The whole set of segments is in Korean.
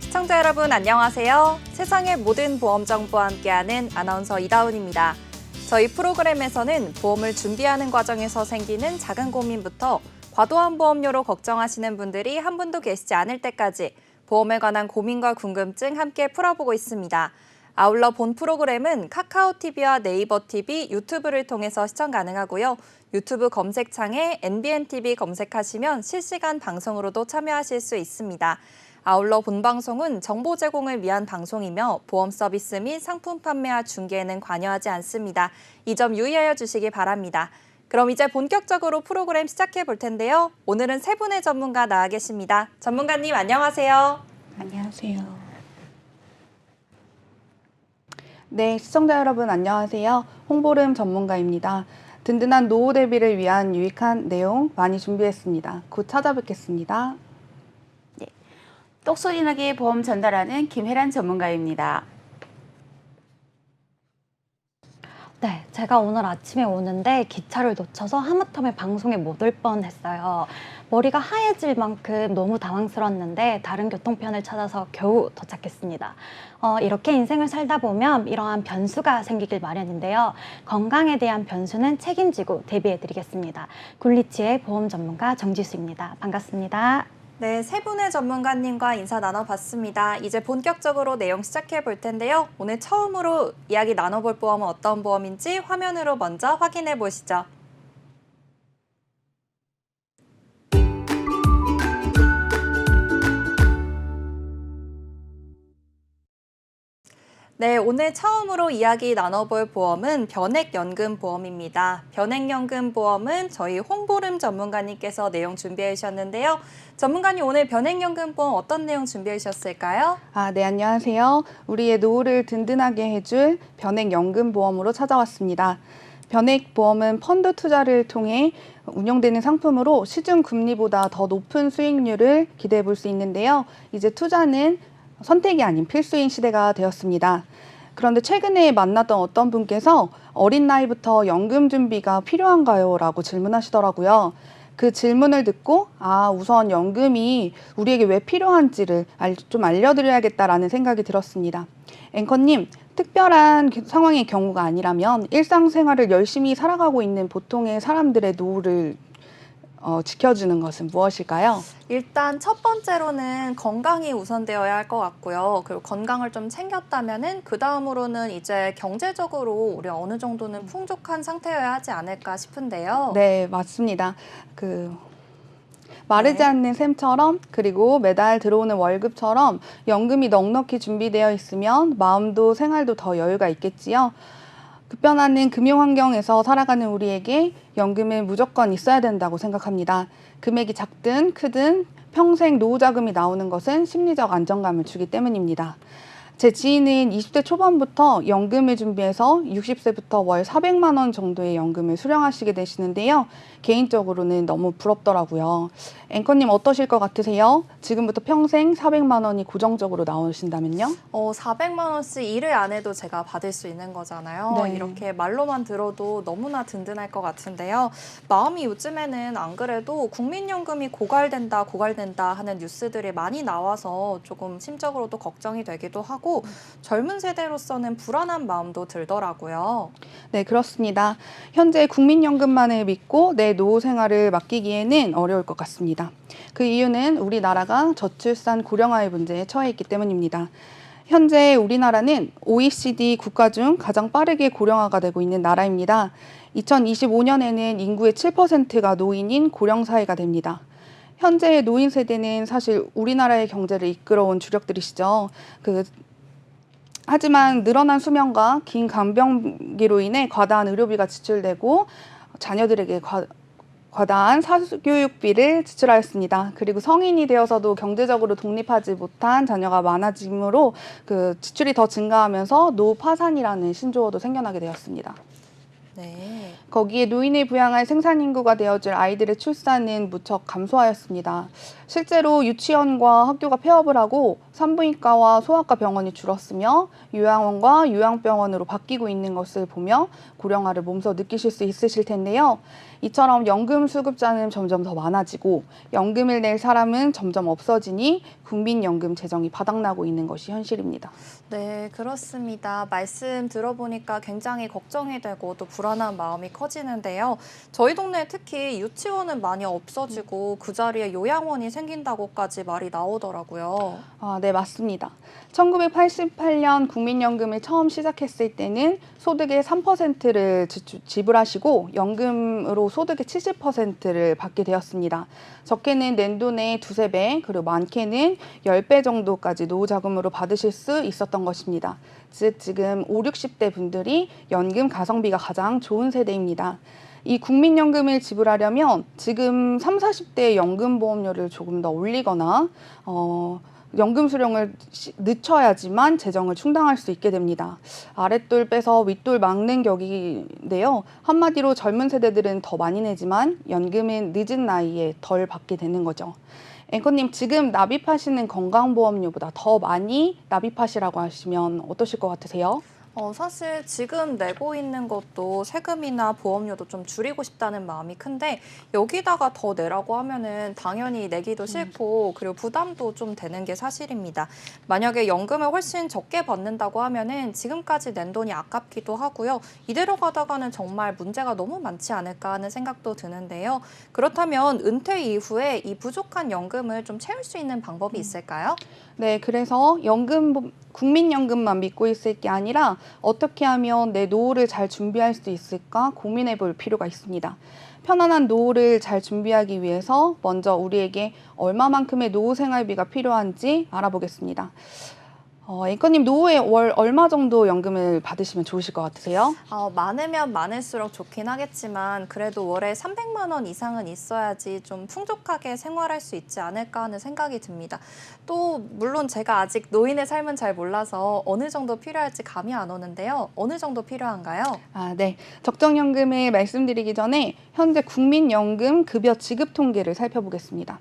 시청자 여러분 안녕하세요. 세상의 모든 보험 정보와 함께하는 아나운서 이다운입니다. 저희 프로그램에서는 보험을 준비하는 과정에서 생기는 작은 고민부터 과도한 보험료로 걱정하시는 분들이 한 분도 계시지 않을 때까지 보험에 관한 고민과 궁금증 함께 풀어보고 있습니다. 아울러 본 프로그램은 카카오TV와 네이버TV, 유튜브를 통해서 시청 가능하고요. 유튜브 검색창에 NBNTV 검색하시면 실시간 방송으로도 참여하실 수 있습니다. 아울러 본 방송은 정보 제공을 위한 방송이며 보험 서비스 및 상품 판매와 중개에는 관여하지 않습니다. 이 점 유의하여 주시기 바랍니다. 그럼 이제 본격적으로 프로그램 시작해 볼 텐데요. 오늘은 세 분의 전문가 나와 계십니다. 전문가님 안녕하세요. 안녕하세요. 네, 시청자 여러분 안녕하세요. 홍보름 전문가입니다. 든든한 노후 대비를 위한 유익한 내용 많이 준비했습니다. 곧 찾아뵙겠습니다. 네, 똑소리 나게 보험 전달하는 김혜란 전문가입니다. 네, 제가 오늘 아침에 오는데 기차를 놓쳐서 하마터면 방송에 못 올 뻔했어요. 머리가 하얘질 만큼 너무 당황스러웠는데 다른 교통편을 찾아서 겨우 도착했습니다. 이렇게 인생을 살다 보면 이러한 변수가 생기길 마련인데요. 건강에 대한 변수는 책임지고 대비해드리겠습니다. 굴리치의 보험 전문가 정지수입니다. 반갑습니다. 네, 세 분의 전문가님과 인사 나눠봤습니다. 이제 본격적으로 내용 시작해 볼 텐데요. 오늘 처음으로 이야기 나눠볼 보험은 어떤 보험인지 화면으로 먼저 확인해 보시죠. 네, 오늘 처음으로 이야기 나눠볼 보험은 변액연금보험입니다. 변액연금보험은 저희 홍보름 전문가님께서 내용 준비해 주셨는데요. 전문가님 오늘 변액연금보험 어떤 내용 준비해 주셨을까요? 네, 안녕하세요. 우리의 노후를 든든하게 해줄 변액연금보험으로 찾아왔습니다. 변액보험은 펀드 투자를 통해 운영되는 상품으로 시중 금리보다 더 높은 수익률을 기대해 볼 수 있는데요. 이제 투자는 선택이 아닌 필수인 시대가 되었습니다. 그런데 최근에 만났던 어떤 분께서 어린 나이부터 연금 준비가 필요한가요? 라고 질문하시더라고요. 그 질문을 듣고 우선 연금이 우리에게 왜 필요한지를 좀 알려드려야겠다라는 생각이 들었습니다. 앵커님, 특별한 상황의 경우가 아니라면 일상생활을 열심히 살아가고 있는 보통의 사람들의 노후를 지켜주는 것은 무엇일까요? 일단 첫 번째로는 건강이 우선되어야 할 것 같고요. 그리고 건강을 좀 챙겼다면은 그 다음으로는 이제 경제적으로 우리 어느 정도는 풍족한 상태여야 하지 않을까 싶은데요. 네, 맞습니다. 마르지 않는 샘처럼 그리고 매달 들어오는 월급처럼 연금이 넉넉히 준비되어 있으면 마음도 생활도 더 여유가 있겠지요. 급변하는 금융 환경에서 살아가는 우리에게 연금은 무조건 있어야 된다고 생각합니다. 금액이 작든 크든 평생 노후 자금이 나오는 것은 심리적 안정감을 주기 때문입니다. 제 지인은 20대 초반부터 연금을 준비해서 60세부터 월 400만 원 정도의 연금을 수령하시게 되시는데요. 개인적으로는 너무 부럽더라고요. 앵커님 어떠실 것 같으세요? 지금부터 평생 400만 원이 고정적으로 나오신다면요? 400만 원씩 일을 안 해도 제가 받을 수 있는 거잖아요. 네. 이렇게 말로만 들어도 너무나 든든할 것 같은데요. 마음이 요즘에는 안 그래도 국민연금이 고갈된다 하는 뉴스들이 많이 나와서 조금 심적으로도 걱정이 되기도 하고 젊은 세대로서는 불안한 마음도 들더라고요. 네, 그렇습니다. 현재 국민연금만을 믿고 내 노후 생활을 맡기기에는 어려울 것 같습니다. 그 이유는 우리나라가 저출산 고령화의 문제에 처해 있기 때문입니다. 현재 우리나라는 OECD 국가 중 가장 빠르게 고령화가 되고 있는 나라입니다. 2025년에는 인구의 7%가 노인인 고령사회가 됩니다. 현재의 노인 세대는 사실 우리나라의 경제를 이끌어온 주력들이시죠. 하지만 늘어난 수명과 긴 간병기로 인해 과다한 의료비가 지출되고 자녀들에게 과다한 사교육비를 지출하였습니다. 그리고 성인이 되어서도 경제적으로 독립하지 못한 자녀가 많아지므로 지출이 더 증가하면서 노후 파산이라는 신조어도 생겨나게 되었습니다. 네. 거기에 노인을 부양할 생산 인구가 되어줄 아이들의 출산은 무척 감소하였습니다. 실제로 유치원과 학교가 폐업을 하고 산부인과와 소아과 병원이 줄었으며 요양원과 요양병원으로 바뀌고 있는 것을 보며 고령화를 몸소 느끼실 수 있으실 텐데요. 이처럼 연금 수급자는 점점 더 많아지고 연금을 낼 사람은 점점 없어지니 국민연금 재정이 바닥나고 있는 것이 현실입니다. 네, 그렇습니다. 말씀 들어보니까 굉장히 걱정이 되고 또 불안한 마음이 커지는데요. 저희 동네 특히 유치원은 많이 없어지고 그 자리에 요양원이 생긴다고까지 말이 나오더라고요. 네, 맞습니다. 1988년 국민연금을 처음 시작했을 때는 소득의 3%를 지불하시고 연금으로 소득의 70%를 받게 되었습니다. 적게는 낸돈의 두세 배, 그리고 많게는 10배 정도까지 노후자금으로 받으실 수 있었던 것입니다. 즉, 지금 5, 60대 분들이 연금 가성비가 가장 좋은 세대입니다. 이 국민연금을 지불하려면 지금 30, 40대의 연금보험료를 조금 더 올리거나 연금 수령을 늦춰야지만 재정을 충당할 수 있게 됩니다. 아랫돌 빼서 윗돌 막는 격인데요. 한마디로 젊은 세대들은 더 많이 내지만 연금은 늦은 나이에 덜 받게 되는 거죠. 앵커님, 지금 납입하시는 건강보험료보다 더 많이 납입하시라고 하시면 어떠실 것 같으세요? 사실 지금 내고 있는 것도 세금이나 보험료도 좀 줄이고 싶다는 마음이 큰데 여기다가 더 내라고 하면은 당연히 내기도 싫고 그리고 부담도 좀 되는 게 사실입니다. 만약에 연금을 훨씬 적게 받는다고 하면은 지금까지 낸 돈이 아깝기도 하고요. 이대로 가다가는 정말 문제가 너무 많지 않을까 하는 생각도 드는데요. 그렇다면 은퇴 이후에 이 부족한 연금을 좀 채울 수 있는 방법이 있을까요? 네, 그래서 국민연금만 믿고 있을 게 아니라 어떻게 하면 내 노후를 잘 준비할 수 있을까 고민해 볼 필요가 있습니다. 편안한 노후를 잘 준비하기 위해서 먼저 우리에게 얼마만큼의 노후 생활비가 필요한지 알아보겠습니다. 앵커님, 노후에 월 얼마 정도 연금을 받으시면 좋으실 것 같으세요? 많으면 많을수록 좋긴 하겠지만 그래도 월에 300만 원 이상은 있어야지 좀 풍족하게 생활할 수 있지 않을까 하는 생각이 듭니다. 또 물론 제가 아직 노인의 삶은 잘 몰라서 어느 정도 필요할지 감이 안 오는데요. 어느 정도 필요한가요? 네. 적정연금을 말씀드리기 전에 현재 국민연금 급여 지급 통계를 살펴보겠습니다.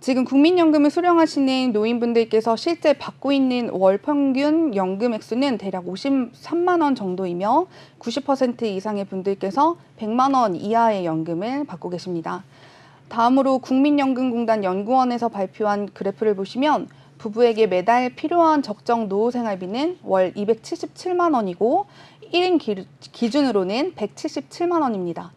지금 국민연금을 수령하시는 노인분들께서 실제 받고 있는 월 평균 연금 액수는 대략 53만 원 정도이며 90% 이상의 분들께서 100만 원 이하의 연금을 받고 계십니다. 다음으로 국민연금공단 연구원에서 발표한 그래프를 보시면 부부에게 매달 필요한 적정 노후 생활비는 월 277만 원이고 1인 기준으로는 177만 원입니다.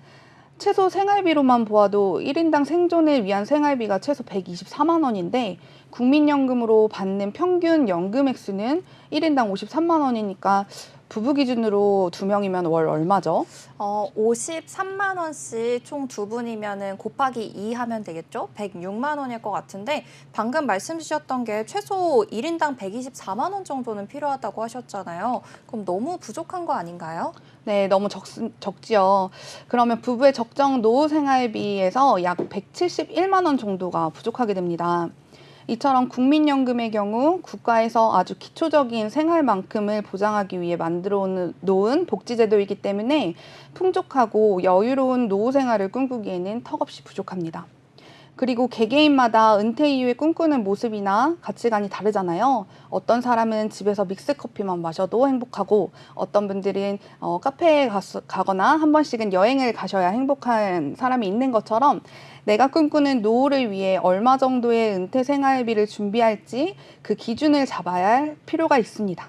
최소 생활비로만 보아도 1인당 생존을 위한 생활비가 최소 124만 원인데 국민연금으로 받는 평균 연금 액수는 1인당 53만 원이니까 부부 기준으로 2명이면 월 얼마죠? 53만 원씩 총 두 분이면은 곱하기 2 하면 되겠죠? 106만 원일 것 같은데 방금 말씀 주셨던 게 최소 1인당 124만 원 정도는 필요하다고 하셨잖아요. 그럼 너무 부족한 거 아닌가요? 네, 너무 적지요. 그러면 부부의 적정 노후 생활비에서 약 171만 원 정도가 부족하게 됩니다. 이처럼 국민연금의 경우 국가에서 아주 기초적인 생활만큼을 보장하기 위해 만들어 놓은 복지제도이기 때문에 풍족하고 여유로운 노후 생활을 꿈꾸기에는 턱없이 부족합니다. 그리고 개개인마다 은퇴 이후에 꿈꾸는 모습이나 가치관이 다르잖아요. 어떤 사람은 집에서 믹스커피만 마셔도 행복하고 어떤 분들은 카페에 가거나 한 번씩은 여행을 가셔야 행복한 사람이 있는 것처럼 내가 꿈꾸는 노후를 위해 얼마 정도의 은퇴 생활비를 준비할지 그 기준을 잡아야 할 필요가 있습니다.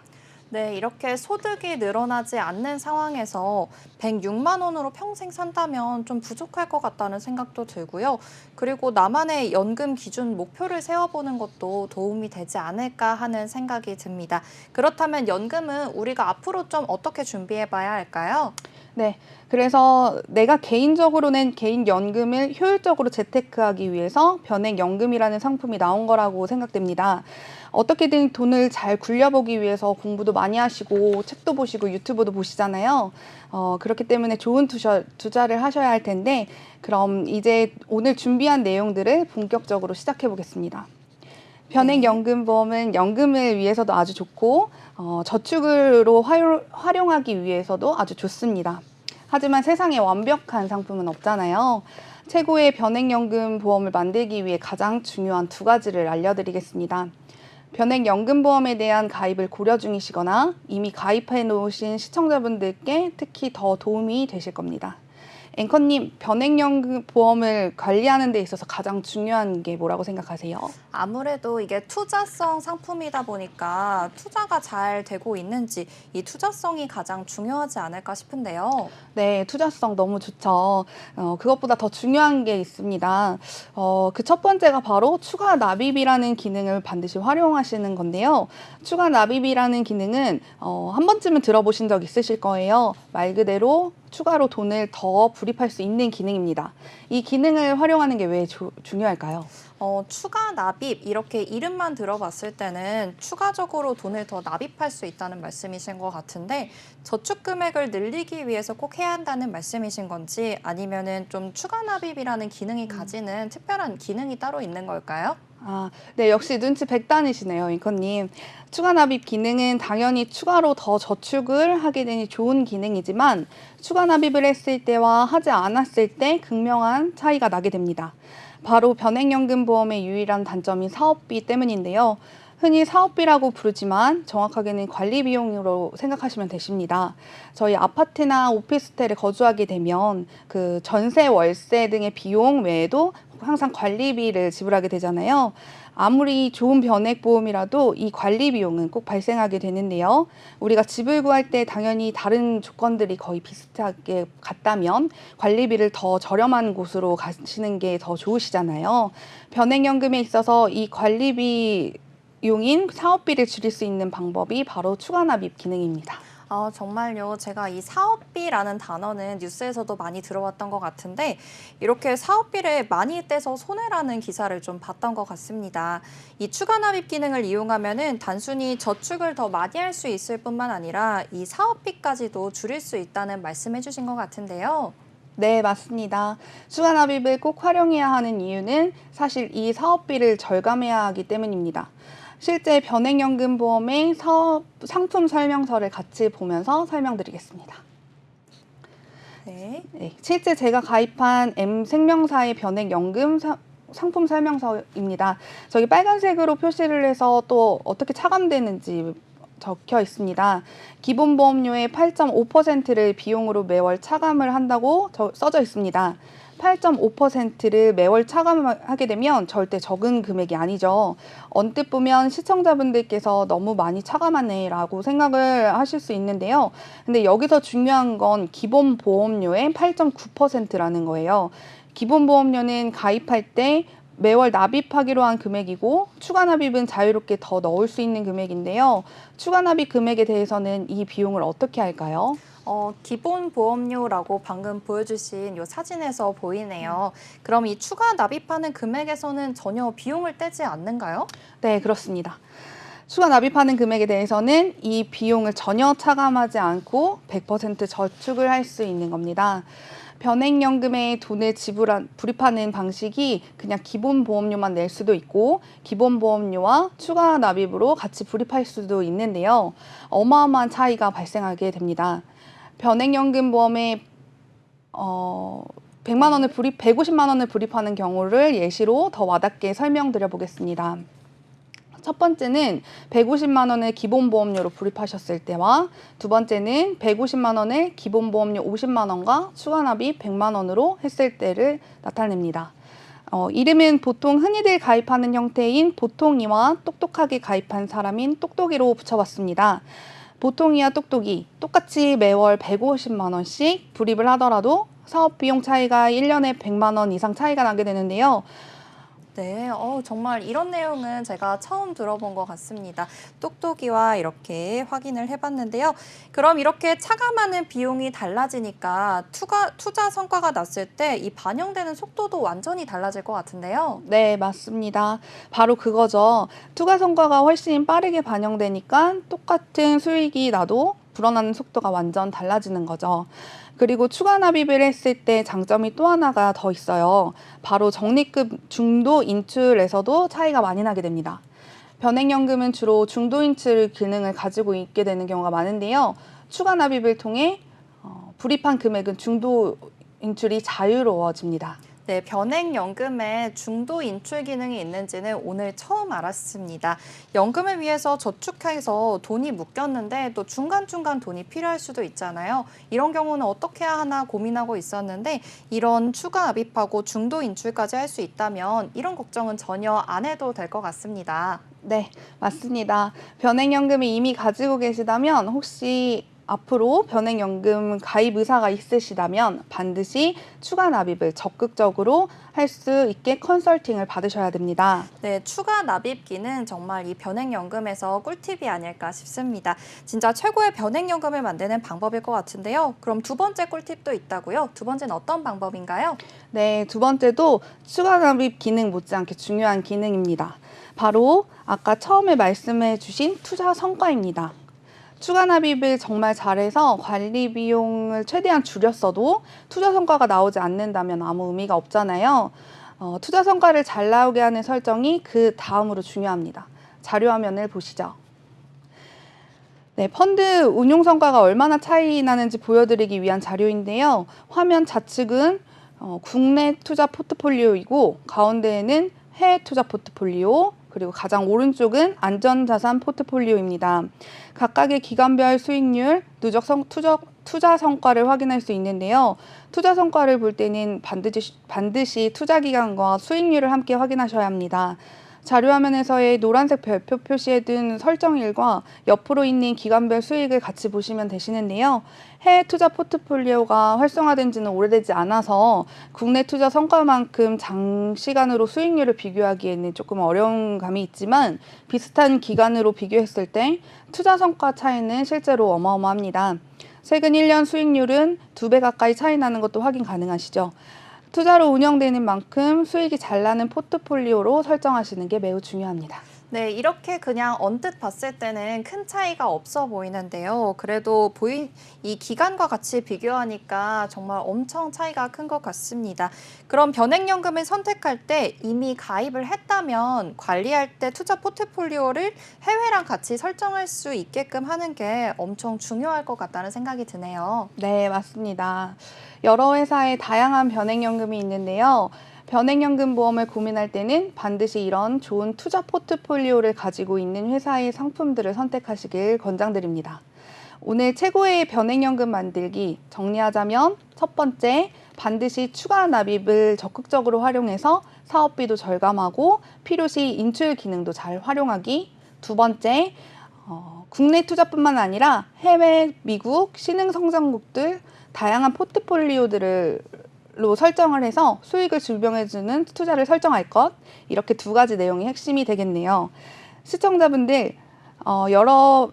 네, 이렇게 소득이 늘어나지 않는 상황에서 106만 원으로 평생 산다면 좀 부족할 것 같다는 생각도 들고요. 그리고 나만의 연금 기준 목표를 세워보는 것도 도움이 되지 않을까 하는 생각이 듭니다. 그렇다면 연금은 우리가 앞으로 좀 어떻게 준비해봐야 할까요? 네, 그래서 내가 개인적으로 낸 개인 연금을 효율적으로 재테크하기 위해서 변액연금이라는 상품이 나온 거라고 생각됩니다. 어떻게든 돈을 잘 굴려보기 위해서 공부도 많이 하시고 책도 보시고 유튜브도 보시잖아요. 그렇기 때문에 좋은 투자를 하셔야 할 텐데 그럼 이제 오늘 준비한 내용들을 본격적으로 시작해 보겠습니다. 변액연금보험은 연금을 위해서도 아주 좋고 저축으로 활용하기 위해서도 아주 좋습니다. 하지만 세상에 완벽한 상품은 없잖아요. 최고의 변액연금 보험을 만들기 위해 가장 중요한 두 가지를 알려드리겠습니다. 변액연금보험에 대한 가입을 고려 중이시거나 이미 가입해 놓으신 시청자분들께 특히 더 도움이 되실 겁니다. 앵커님, 변액연금보험을 관리하는 데 있어서 가장 중요한 게 뭐라고 생각하세요? 아무래도 이게 투자성 상품이다 보니까 투자가 잘 되고 있는지 이 투자성이 가장 중요하지 않을까 싶은데요. 네, 투자성 너무 좋죠. 그것보다 더 중요한 게 있습니다. 그 첫 번째가 바로 추가 납입이라는 기능을 반드시 활용하시는 건데요. 추가 납입이라는 기능은 한 번쯤은 들어보신 적 있으실 거예요. 말 그대로 추가로 돈을 더 불입할 수 있는 기능입니다. 이 기능을 활용하는 게 왜 중요할까요? 추가 납입 이렇게 이름만 들어봤을 때는 추가적으로 돈을 더 납입할 수 있다는 말씀이신 것 같은데 저축 금액을 늘리기 위해서 꼭 해야 한다는 말씀이신 건지 아니면은 좀 추가 납입이라는 기능이 가지는 특별한 기능이 따로 있는 걸까요? 네, 역시 눈치 백단이시네요, 잉커님. 추가 납입 기능은 당연히 추가로 더 저축을 하게 되니 좋은 기능이지만 추가 납입을 했을 때와 하지 않았을 때 극명한 차이가 나게 됩니다. 바로 변액연금보험의 유일한 단점인 사업비 때문인데요. 흔히 사업비라고 부르지만 정확하게는 관리비용으로 생각하시면 되십니다. 저희 아파트나 오피스텔에 거주하게 되면 그 전세, 월세 등의 비용 외에도 항상 관리비를 지불하게 되잖아요. 아무리 좋은 변액보험이라도 이 관리 비용은 꼭 발생하게 되는데요. 우리가 집을 구할 때 당연히 다른 조건들이 거의 비슷하게 같다면 관리비를 더 저렴한 곳으로 가시는 게 더 좋으시잖아요. 변액연금에 있어서 이 관리비 용인 사업비를 줄일 수 있는 방법이 바로 추가 납입 기능입니다. 정말요. 제가 이 사업비라는 단어는 뉴스에서도 많이 들어왔던 것 같은데 이렇게 사업비를 많이 떼서 손해라는 기사를 좀 봤던 것 같습니다. 이 추가 납입 기능을 이용하면은 단순히 저축을 더 많이 할 수 있을 뿐만 아니라 이 사업비까지도 줄일 수 있다는 말씀해 주신 것 같은데요. 네, 맞습니다. 추가 납입을 꼭 활용해야 하는 이유는 사실 이 사업비를 절감해야 하기 때문입니다. 실제 변액연금보험의 상품 설명서를 같이 보면서 설명드리겠습니다. 네. 네, 실제 제가 가입한 M생명사의 변액연금 상품 설명서입니다. 저기 빨간색으로 표시를 해서 또 어떻게 차감되는지 적혀 있습니다. 기본 보험료의 8.5%를 비용으로 매월 차감을 한다고 써져 있습니다. 8.5%를 매월 차감하게 되면 절대 적은 금액이 아니죠. 언뜻 보면 시청자분들께서 너무 많이 차감하네라고 생각을 하실 수 있는데요. 근데 여기서 중요한 건 기본 보험료의 8.9%라는 거예요. 기본 보험료는 가입할 때 매월 납입하기로 한 금액이고 추가 납입은 자유롭게 더 넣을 수 있는 금액인데요. 추가 납입 금액에 대해서는 이 비용을 어떻게 할까요? 기본 보험료라고 방금 보여주신 이 사진에서 보이네요. 그럼 이 추가 납입하는 금액에서는 전혀 비용을 떼지 않는가요? 네, 그렇습니다. 추가 납입하는 금액에 대해서는 이 비용을 전혀 차감하지 않고 100% 저축을 할 수 있는 겁니다. 변액연금에 돈을 불입하는 방식이 그냥 기본 보험료만 낼 수도 있고 기본 보험료와 추가 납입으로 같이 불입할 수도 있는데요. 어마어마한 차이가 발생하게 됩니다. 변액연금 보험에 150만 원을 불입하는 경우를 예시로 더 와닿게 설명드려 보겠습니다. 첫 번째는 150만 원을 기본 보험료로 불입하셨을 때와 두 번째는 150만 원을 기본 보험료 50만 원과 추가 납입 100만 원으로 했을 때를 나타냅니다. 이름은 보통 흔히들 가입하는 형태인 보통이와 똑똑하게 가입한 사람인 똑똑이로 붙여봤습니다. 보통이와 똑똑이 똑같이 매월 150만 원씩 불입을 하더라도 사업비용 차이가 1년에 100만 원 이상 차이가 나게 되는데요. 네, 정말 이런 내용은 제가 처음 들어본 것 같습니다. 똑똑이와 이렇게 확인을 해봤는데요. 그럼 이렇게 차감하는 비용이 달라지니까 투자 성과가 났을 때 이 반영되는 속도도 완전히 달라질 것 같은데요. 네, 맞습니다. 바로 그거죠. 투자 성과가 훨씬 빠르게 반영되니까 똑같은 수익이 나도 불어나는 속도가 완전 달라지는 거죠. 그리고 추가 납입을 했을 때 장점이 또 하나가 더 있어요. 바로 적립금 중도 인출에서도 차이가 많이 나게 됩니다. 변액연금은 주로 중도 인출 기능을 가지고 있게 되는 경우가 많은데요. 추가 납입을 통해 불입한 금액은 중도 인출이 자유로워집니다. 네, 변액연금에 중도 인출 기능이 있는지는 오늘 처음 알았습니다. 연금을 위해서 저축해서 돈이 묶였는데 또 중간중간 돈이 필요할 수도 있잖아요. 이런 경우는 어떻게 해야 하나 고민하고 있었는데 이런 추가 납입하고 중도 인출까지 할 수 있다면 이런 걱정은 전혀 안 해도 될 것 같습니다. 네, 맞습니다. 변액연금이 이미 가지고 계시다면 혹시 앞으로 변액연금 가입 의사가 있으시다면 반드시 추가 납입을 적극적으로 할 수 있게 컨설팅을 받으셔야 됩니다. 네, 추가 납입기는 정말 이 변액연금에서 꿀팁이 아닐까 싶습니다. 진짜 최고의 변액연금을 만드는 방법일 것 같은데요. 그럼 두 번째 꿀팁도 있다고요? 두 번째는 어떤 방법인가요? 네, 두 번째도 추가 납입 기능 못지않게 중요한 기능입니다. 바로 아까 처음에 말씀해 주신 투자 성과입니다. 추가 납입을 정말 잘해서 관리 비용을 최대한 줄였어도 투자 성과가 나오지 않는다면 아무 의미가 없잖아요. 투자 성과를 잘 나오게 하는 설정이 그 다음으로 중요합니다. 자료 화면을 보시죠. 네, 펀드 운용 성과가 얼마나 차이 나는지 보여드리기 위한 자료인데요. 화면 좌측은 국내 투자 포트폴리오이고 가운데에는 해외 투자 포트폴리오, 그리고 가장 오른쪽은 안전자산 포트폴리오입니다. 각각의 기간별 수익률, 누적 투자 성과를 확인할 수 있는데요. 투자 성과를 볼 때는 반드시 투자 기간과 수익률을 함께 확인하셔야 합니다. 자료 화면에서의 노란색 별표 표시해둔 설정일과 옆으로 있는 기간별 수익을 같이 보시면 되시는데요. 해외 투자 포트폴리오가 활성화된 지는 오래되지 않아서 국내 투자 성과만큼 장시간으로 수익률을 비교하기에는 조금 어려운 감이 있지만 비슷한 기간으로 비교했을 때 투자 성과 차이는 실제로 어마어마합니다. 최근 1년 수익률은 2배 가까이 차이 나는 것도 확인 가능하시죠. 투자로 운영되는 만큼 수익이 잘 나는 포트폴리오로 설정하시는 게 매우 중요합니다. 네, 이렇게 그냥 언뜻 봤을 때는 큰 차이가 없어 보이는데요. 그래도 이 기간과 같이 비교하니까 정말 엄청 차이가 큰 것 같습니다. 그럼 변액연금을 선택할 때 이미 가입을 했다면 관리할 때 투자 포트폴리오를 해외랑 같이 설정할 수 있게끔 하는 게 엄청 중요할 것 같다는 생각이 드네요. 네, 맞습니다. 여러 회사의 다양한 변액연금이 있는데요. 변액연금 보험을 고민할 때는 반드시 이런 좋은 투자 포트폴리오를 가지고 있는 회사의 상품들을 선택하시길 권장드립니다. 오늘 최고의 변액연금 만들기 정리하자면 첫 번째, 반드시 추가 납입을 적극적으로 활용해서 사업비도 절감하고 필요시 인출 기능도 잘 활용하기. 두 번째, 국내 투자뿐만 아니라 해외, 미국, 신흥성장국들 다양한 포트폴리오들로 설정을 해서 수익을 증명해주는 투자를 설정할 것. 이렇게 두 가지 내용이 핵심이 되겠네요. 시청자분들 여러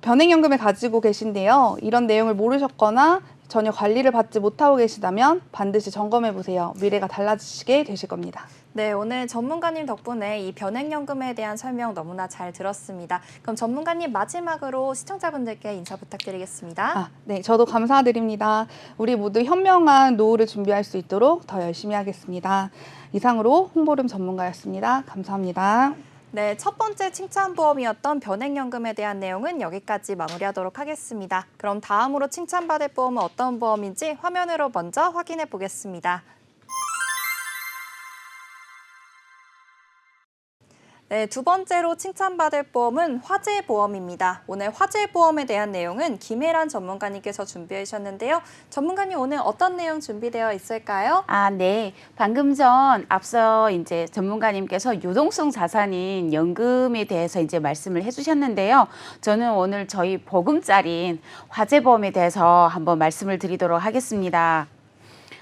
변액연금을 가지고 계신데요. 이런 내용을 모르셨거나 전혀 관리를 받지 못하고 계시다면 반드시 점검해 보세요. 미래가 달라지시게 되실 겁니다. 네, 오늘 전문가님 덕분에 이 변액연금에 대한 설명 너무나 잘 들었습니다. 그럼 전문가님 마지막으로 시청자분들께 인사 부탁드리겠습니다. 네, 저도 감사드립니다. 우리 모두 현명한 노후를 준비할 수 있도록 더 열심히 하겠습니다. 이상으로 홍보름 전문가였습니다. 감사합니다. 네, 첫 번째 칭찬보험이었던 변액연금에 대한 내용은 여기까지 마무리하도록 하겠습니다. 그럼 다음으로 칭찬받을 보험은 어떤 보험인지 화면으로 먼저 확인해 보겠습니다. 네, 두 번째로 칭찬받을 보험은 화재보험입니다. 오늘 화재보험에 대한 내용은 김혜란 전문가님께서 준비해 주셨는데요. 전문가님 오늘 어떤 내용 준비되어 있을까요? 네. 방금 전 앞서 이제 전문가님께서 유동성 자산인 연금에 대해서 이제 말씀을 해주셨는데요. 저는 오늘 저희 보금자리인 화재보험에 대해서 한번 말씀을 드리도록 하겠습니다.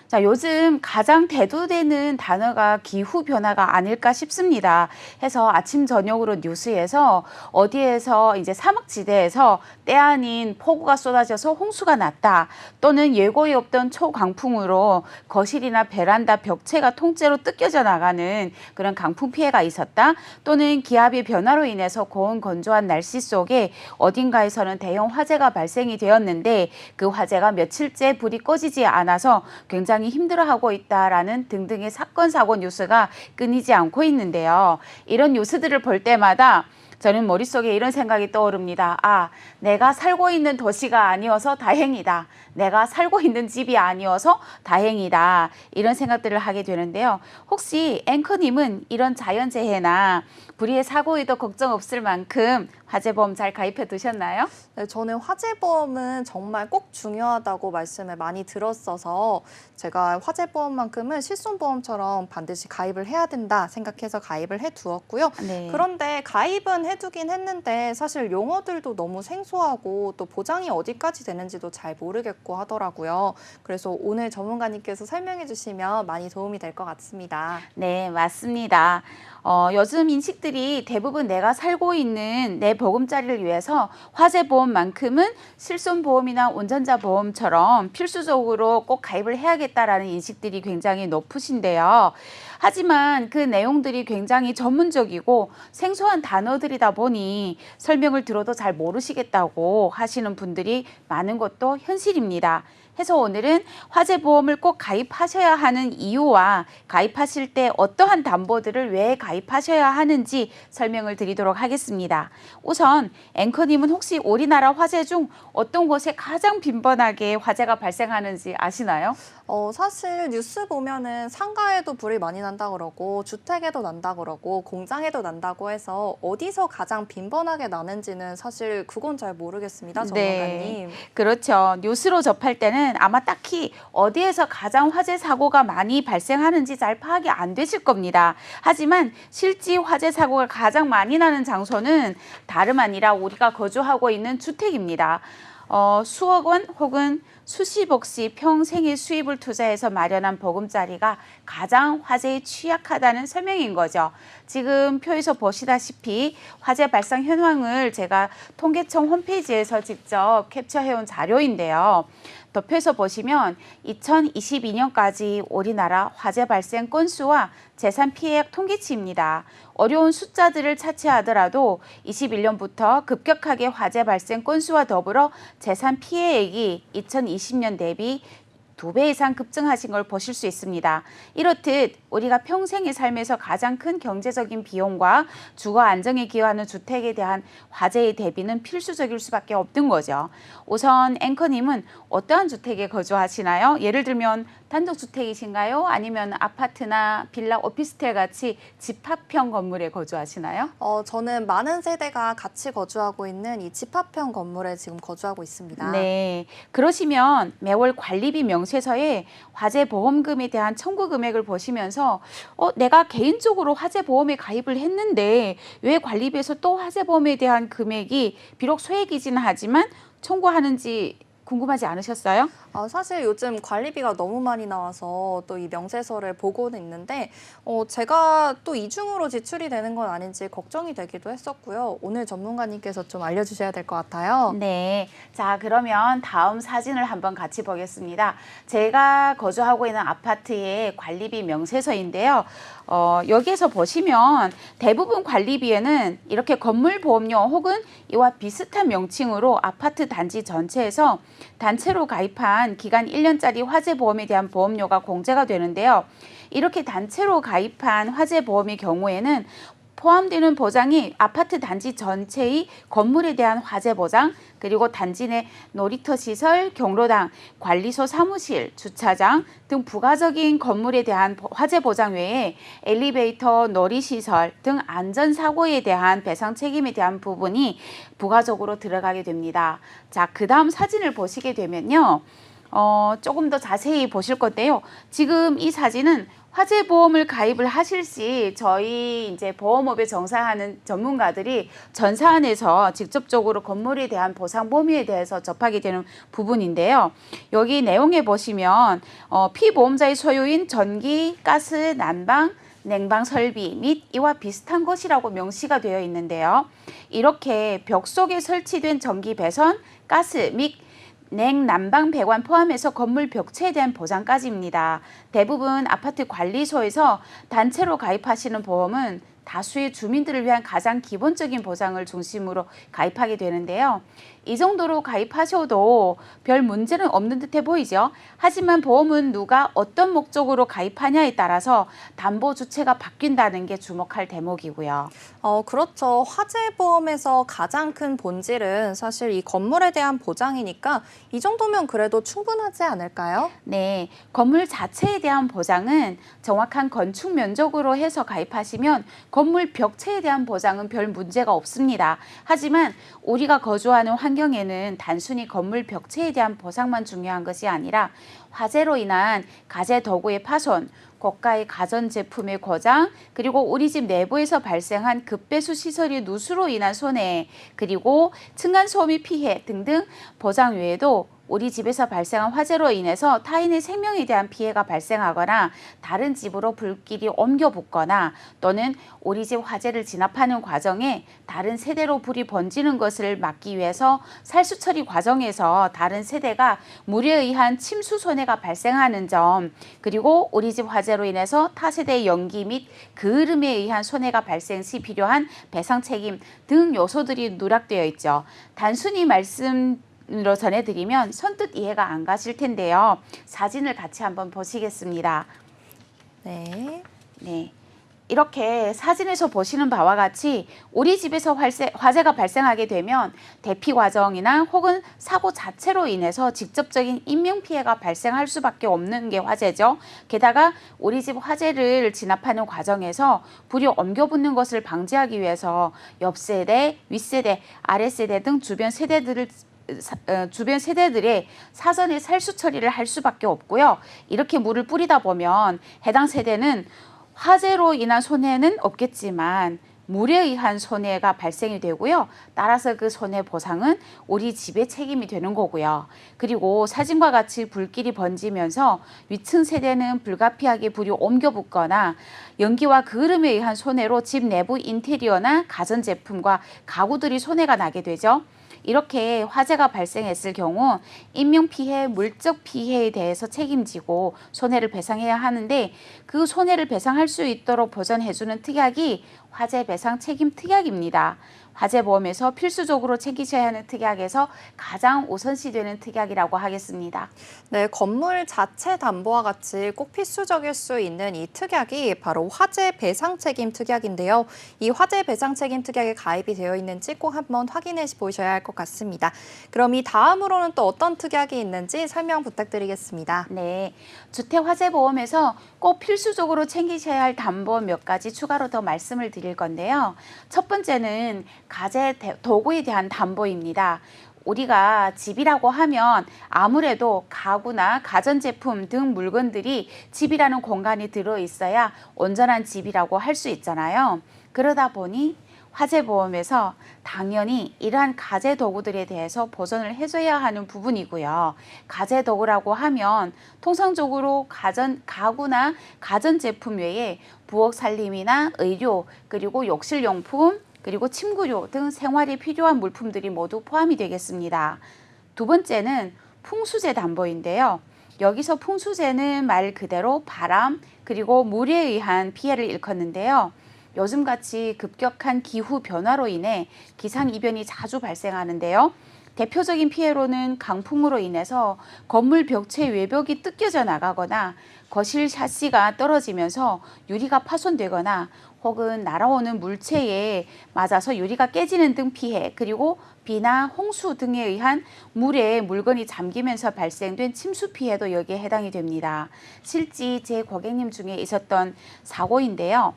자, 요즘 가장 대두되는 단어가 기후변화가 아닐까 싶습니다. 해서 아침, 저녁으로 뉴스에서 어디에서 이제 사막지대에서 때 아닌 폭우가 쏟아져서 홍수가 났다. 또는 예고에 없던 초강풍으로 거실이나 베란다 벽체가 통째로 뜯겨져 나가는 그런 강풍 피해가 있었다. 또는 기압의 변화로 인해서 고온 건조한 날씨 속에 어딘가에서는 대형 화재가 발생이 되었는데 그 화재가 며칠째 불이 꺼지지 않아서 굉장히 힘들어하고 있다라는 등등의 사건, 사고 뉴스가 끊이지 않고 있는데요. 이런 뉴스들을 볼 때마다 저는 머릿속에 이런 생각이 떠오릅니다. 아, 내가 살고 있는 도시가 아니어서 다행이다. 내가 살고 있는 집이 아니어서 다행이다. 이런 생각들을 하게 되는데요. 혹시 앵커님은 이런 자연재해나 불의의 사고에도 걱정 없을 만큼 화재보험 잘 가입해 두셨나요? 네, 저는 화재보험은 정말 꼭 중요하다고 말씀을 많이 들었어서 제가 화재보험만큼은 실손보험처럼 반드시 가입을 해야 된다 생각해서 가입을 해두었고요. 네. 그런데 가입은 해두긴 했는데 사실 용어들도 너무 생소하고 또 보장이 어디까지 되는지도 잘 모르겠고 하더라고요. 그래서 오늘 전문가님께서 설명해 주시면 많이 도움이 될 것 같습니다. 네, 맞습니다. 요즘 인식들이 대부분 내가 살고 있는 내 보금자리를 위해서 화재보험만큼은 실손보험이나 운전자 보험처럼 필수적으로 꼭 가입을 해야겠다라는 인식들이 굉장히 높으신데요. 하지만 그 내용들이 굉장히 전문적이고 생소한 단어들이다 보니 설명을 들어도 잘 모르시겠다고 하시는 분들이 많은 것도 현실입니다. 해서 오늘은 화재보험을 꼭 가입하셔야 하는 이유와 가입하실 때 어떠한 담보들을 왜 가입하셔야 하는지 설명을 드리도록 하겠습니다. 우선 앵커님은 혹시 우리나라 화재 중 어떤 곳에 가장 빈번하게 화재가 발생하는지 아시나요? 사실 뉴스 보면은 상가에도 불이 많이 난다 그러고 주택에도 난다 그러고 공장에도 난다고 해서 어디서 가장 빈번하게 나는지는 사실 그건 잘 모르겠습니다, 전문가님. 그렇죠. 뉴스로 접할 때는 아마 딱히 어디에서 가장 화재 사고가 많이 발생하는지 잘 파악이 안 되실 겁니다. 하지만 실제 화재 사고가 가장 많이 나는 장소는 다름 아니라 우리가 거주하고 있는 주택입니다. 수억 원 혹은 수십억씩 평생의 수입을 투자해서 마련한 보금자리가 가장 화재에 취약하다는 설명인 거죠. 지금 표에서 보시다시피 화재 발생 현황을 제가 통계청 홈페이지에서 직접 캡처해온 자료인데요. 덮여서 보시면 2022년까지 우리나라 화재 발생 건수와 재산 피해액 통계치입니다. 어려운 숫자들을 차치하더라도 21년부터 급격하게 화재 발생 건수와 더불어 재산 피해액이 2020년 대비 2배 이상 급증하신 걸 보실 수 있습니다. 이렇듯 우리가 평생의 삶에서 가장 큰 경제적인 비용과 주거 안정에 기여하는 주택에 대한 화재의 대비는 필수적일 수밖에 없는 거죠. 우선 앵커님은 어떠한 주택에 거주하시나요? 예를 들면 단독주택이신가요? 아니면 아파트나 빌라, 오피스텔 같이 집합형 건물에 거주하시나요? 저는 많은 세대가 같이 거주하고 있는 이 집합형 건물에 지금 거주하고 있습니다. 네, 그러시면 매월 관리비 명세서에 화재보험금에 대한 청구 금액을 보시면서 내가 개인적으로 화재보험에 가입을 했는데 왜 관리비에서 또 화재보험에 대한 금액이 비록 소액이지는 하지만 청구하는지 궁금하지 않으셨어요? 사실 요즘 관리비가 너무 많이 나와서 또 이 명세서를 보고는 있는데 제가 또 이중으로 지출이 되는 건 아닌지 걱정이 되기도 했었고요. 오늘 전문가님께서 좀 알려주셔야 될 것 같아요. 네, 자 그러면 다음 사진을 한번 같이 보겠습니다. 제가 거주하고 있는 아파트의 관리비 명세서인데요. 여기에서 보시면 대부분 관리비에는 이렇게 건물보험료 혹은 이와 비슷한 명칭으로 아파트 단지 전체에서 단체로 가입한 기간 1년짜리 화재보험에 대한 보험료가 공제가 되는데요. 이렇게 단체로 가입한 화재보험의 경우에는 포함되는 보장이 아파트 단지 전체의 건물에 대한 화재 보장, 그리고 단지 내 놀이터 시설, 경로당, 관리소 사무실, 주차장 등 부가적인 건물에 대한 화재 보장 외에 엘리베이터, 놀이시설 등 안전사고에 대한 배상 책임에 대한 부분이 부가적으로 들어가게 됩니다. 자, 그 다음 사진을 보시게 되면요. 조금 더 자세히 보실 건데요. 지금 이 사진은 화재보험을 가입을 하실 시 저희 이제 보험업에 종사하는 전문가들이 전사안에서 직접적으로 건물에 대한 보상 범위에 대해서 접하게 되는 부분인데요. 여기 내용에 보시면 피보험자의 소유인 전기, 가스, 난방, 냉방 설비 및 이와 비슷한 것이라고 명시가 되어 있는데요. 이렇게 벽 속에 설치된 전기 배선, 가스 및 냉난방 배관 포함해서 건물 벽체에 대한 보장까지입니다. 대부분 아파트 관리소에서 단체로 가입하시는 보험은 다수의 주민들을 위한 가장 기본적인 보장을 중심으로 가입하게 되는데요. 이 정도로 가입하셔도 별 문제는 없는 듯해 보이죠. 하지만 보험은 누가 어떤 목적으로 가입하냐에 따라서 담보 주체가 바뀐다는 게 주목할 대목이고요. 그렇죠. 화재보험에서 가장 큰 본질은 사실 이 건물에 대한 보장이니까 이 정도면 그래도 충분하지 않을까요? 네, 건물 자체에 대한 보장은 정확한 건축 면적으로 해서 가입하시면 건물 벽체에 대한 보장은 별 문제가 없습니다. 하지만 우리가 거주하는 환경에는 단순히 건물 벽체에 대한 보상만 중요한 것이 아니라 화재로 인한 가재 도구의 파손, 고가의 가전제품의 고장, 그리고 우리 집 내부에서 발생한 급배수 시설의 누수로 인한 손해, 그리고 층간소음의 피해 등등 보장 외에도 우리 집에서 발생한 화재로 인해서 타인의 생명에 대한 피해가 발생하거나 다른 집으로 불길이 옮겨 붙거나 또는 우리 집 화재를 진압하는 과정에 다른 세대로 불이 번지는 것을 막기 위해서 살수 처리 과정에서 다른 세대가 물에 의한 침수 손해가 발생하는 점, 그리고 우리 집 화재로 인해서 타 세대의 연기 및 그을음에 의한 손해가 발생 시 필요한 배상 책임 등 요소들이 누락되어 있죠. 단순히 말씀으로 전해드리면 선뜻 이해가 안 가실 텐데요. 사진을 같이 한번 보시겠습니다. 네. 네. 이렇게 사진에서 보시는 바와 같이 우리 집에서 화재가 발생하게 되면 대피 과정이나 혹은 사고 자체로 인해서 직접적인 인명피해가 발생할 수밖에 없는 게 화재죠. 게다가 우리 집 화재를 진압하는 과정에서 불이 옮겨붙는 것을 방지하기 위해서 옆세대, 윗세대, 아랫세대 등 주변 세대들의 사전에 살수 처리를 할 수밖에 없고요. 이렇게 물을 뿌리다 보면 해당 세대는 화재로 인한 손해는 없겠지만 물에 의한 손해가 발생이 되고요. 따라서 그 손해 보상은 우리 집의 책임이 되는 거고요. 그리고 사진과 같이 불길이 번지면서 위층 세대는 불가피하게 불이 옮겨 붙거나 연기와 그을음에 의한 손해로 집 내부 인테리어나 가전제품과 가구들이 손해가 나게 되죠. 이렇게 화재가 발생했을 경우 인명피해, 물적 피해에 대해서 책임지고 손해를 배상해야 하는데 그 손해를 배상할 수 있도록 보전해주는 특약이 화재배상 책임 특약입니다. 화재보험에서 필수적으로 챙기셔야 하는 특약에서 가장 우선시되는 특약이라고 하겠습니다. 네, 건물 자체 담보와 같이 꼭 필수적일 수 있는 이 특약이 바로 화재 배상 책임 특약인데요. 이 화재 배상 책임 특약에 가입이 되어 있는지 꼭 한번 확인해 보셔야 할 것 같습니다. 그럼 이 다음으로는 또 어떤 특약이 있는지 설명 부탁드리겠습니다. 네, 주택화재보험에서 꼭 필수적으로 챙기셔야 할 담보 몇 가지 추가로 더 말씀을 드릴 건데요. 첫 번째는 가재 도구에 대한 담보입니다. 우리가 집이라고 하면 아무래도 가구나 가전제품 등 물건들이 집이라는 공간이 들어있어야 온전한 집이라고 할 수 있잖아요. 그러다 보니 화재보험에서 당연히 이러한 가재도구들에 대해서 보전을 해줘야 하는 부분이고요. 가재도구라고 하면 통상적으로 가구나 가전제품 외에 부엌 살림이나 의료, 그리고 욕실용품, 그리고 침구류 등 생활에 필요한 물품들이 모두 포함이 되겠습니다. 두 번째는 풍수재 담보인데요. 여기서 풍수재는 말 그대로 바람 그리고 물에 의한 피해를 일컫는데요. 요즘같이 급격한 기후 변화로 인해 기상이변이 자주 발생하는데요. 대표적인 피해로는 강풍으로 인해서 건물 벽체 외벽이 뜯겨져 나가거나 거실 샤시가 떨어지면서 유리가 파손되거나 혹은 날아오는 물체에 맞아서 유리가 깨지는 등 피해, 그리고 비나 홍수 등에 의한 물에 물건이 잠기면서 발생된 침수 피해도 여기에 해당이 됩니다. 실제 제 고객님 중에 있었던 사고인데요.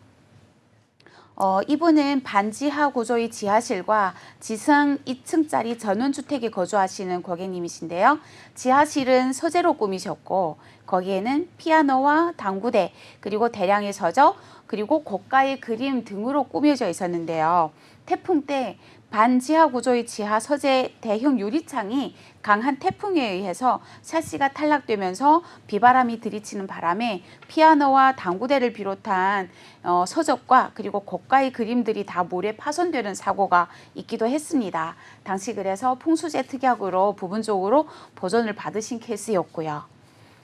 이분은 반지하 구조의 지하실과 지상 2층짜리 전원주택에 거주하시는 고객님이신데요. 지하실은 서재로 꾸미셨고 거기에는 피아노와 당구대, 그리고 대량의 서적, 그리고 고가의 그림 등으로 꾸며져 있었는데요. 태풍 때 반지하 구조의 지하 서재 대형 유리창이 강한 태풍에 의해서 샤시가 탈락되면서 비바람이 들이치는 바람에 피아노와 당구대를 비롯한 서적과 그리고 고가의 그림들이 다 물에 파손되는 사고가 있기도 했습니다. 당시 그래서 풍수재 특약으로 부분적으로 보전을 받으신 케이스였고요.